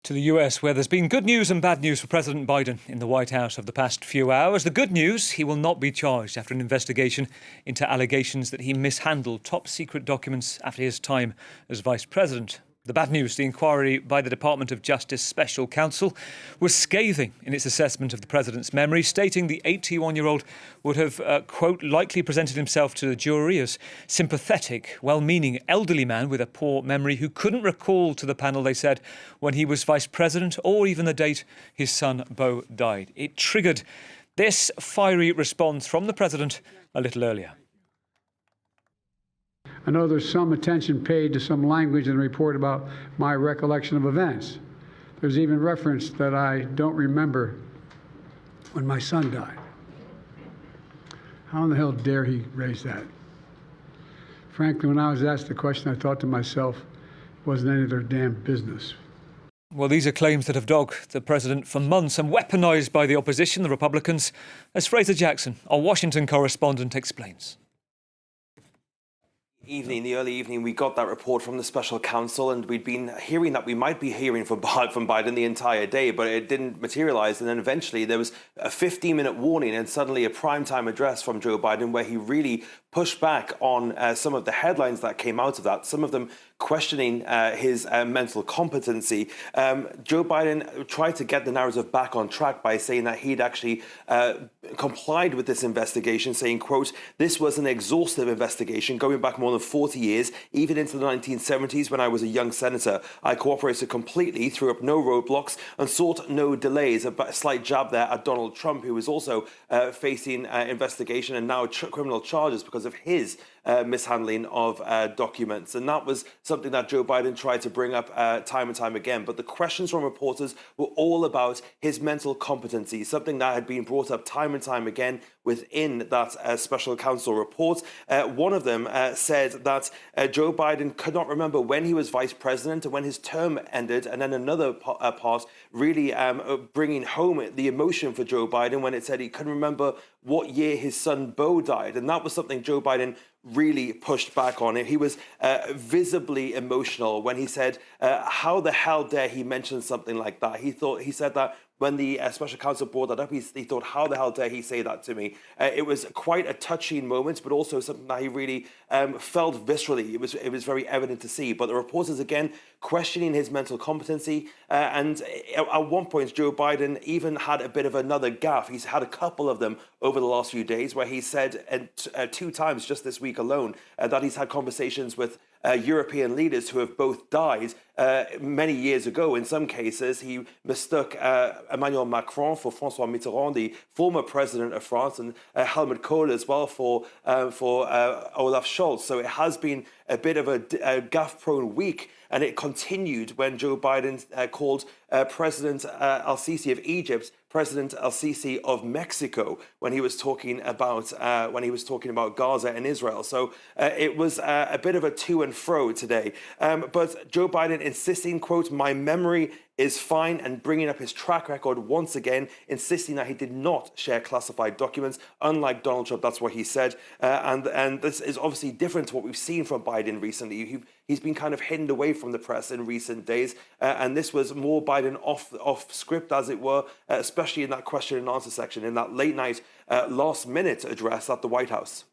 To the US, where there's been good news and bad news for President Biden in the White House over the past few hours. The good news, he will not be charged after an investigation into allegations that he mishandled top secret documents after his time as vice president. The bad news, the inquiry by the Department of Justice Special Counsel was scathing in its assessment of the president's memory, stating the 81-year-old would have, quote, likely presented himself to the jury as sympathetic, well-meaning elderly man with a poor memory who couldn't recall to the panel, they said, when he was vice president or even the date his son Beau died. It triggered this fiery response from the president a little earlier. I know there's some attention paid to some language in the report about my recollection of events. There's even reference that I don't remember when my son died. How in the hell dare he raise that? Frankly, when I was asked the question, I thought to myself, it wasn't any of their damn business. Well, these are claims that have dogged the president for months and weaponised by the opposition, the Republicans, as Fraser Jackson, our Washington correspondent, explains. The early evening, we got that report from the special counsel, and we'd been hearing that we might be hearing from Biden the entire day, but it didn't materialize. And then eventually there was a 15-minute warning and suddenly a primetime address from Joe Biden where he really pushed back on some of the headlines that came out of that, some of them questioning his mental competency. Joe Biden tried to get the narrative back on track by saying that he'd actually complied with this investigation, saying, quote, this was an exhaustive investigation going back more than 40 years, even into the 1970s when I was a young senator. I cooperated completely, threw up no roadblocks and sought no delays. A slight jab there at Donald Trump, who was also facing investigation and now criminal charges because of his mishandling of documents. And that was something that Joe Biden tried to bring up time and time again. But the questions from reporters were all about his mental competency, something that had been brought up time and time again within that special counsel report. One of them said that Joe Biden could not remember when he was vice president and when his term ended. And then another part really bringing home the emotion for Joe Biden when it said he couldn't remember what year his son Beau died. And that was something Joe Biden really pushed back on it. He was visibly emotional when he said, how the hell dare he mention something like that? He said that when the special counsel brought that up, he thought, how the hell dare he say that to me? It was quite a touching moment, but also something that he really felt viscerally. It was very evident to see. But the reporters, again, questioning his mental competency. And at one point, Joe Biden even had a bit of another gaffe. He's had a couple of them over the last few days where he said 2 times just this week alone that he's had conversations with European leaders who have both died many years ago. In some cases, he mistook Emmanuel Macron for François Mitterrand, the former president of France, and Helmut Kohl as well for Olaf Scholz. So it has been a bit of a gaffe-prone week, and it continued when Joe Biden called President al-Sisi of Egypt President al-Sisi of Mexico when he was talking about Gaza and Israel. So it was a bit of a to and fro today. But Joe Biden insisting, quote, my memory is fine, and bringing up his track record once again, insisting that he did not share classified documents, unlike Donald Trump. That's what he said. And this is obviously different to what we've seen from Biden recently. He's been kind of hidden away from the press in recent days. And this was more Biden off script, as it were, especially in that question and answer section, in that late night, last minute address at the White House.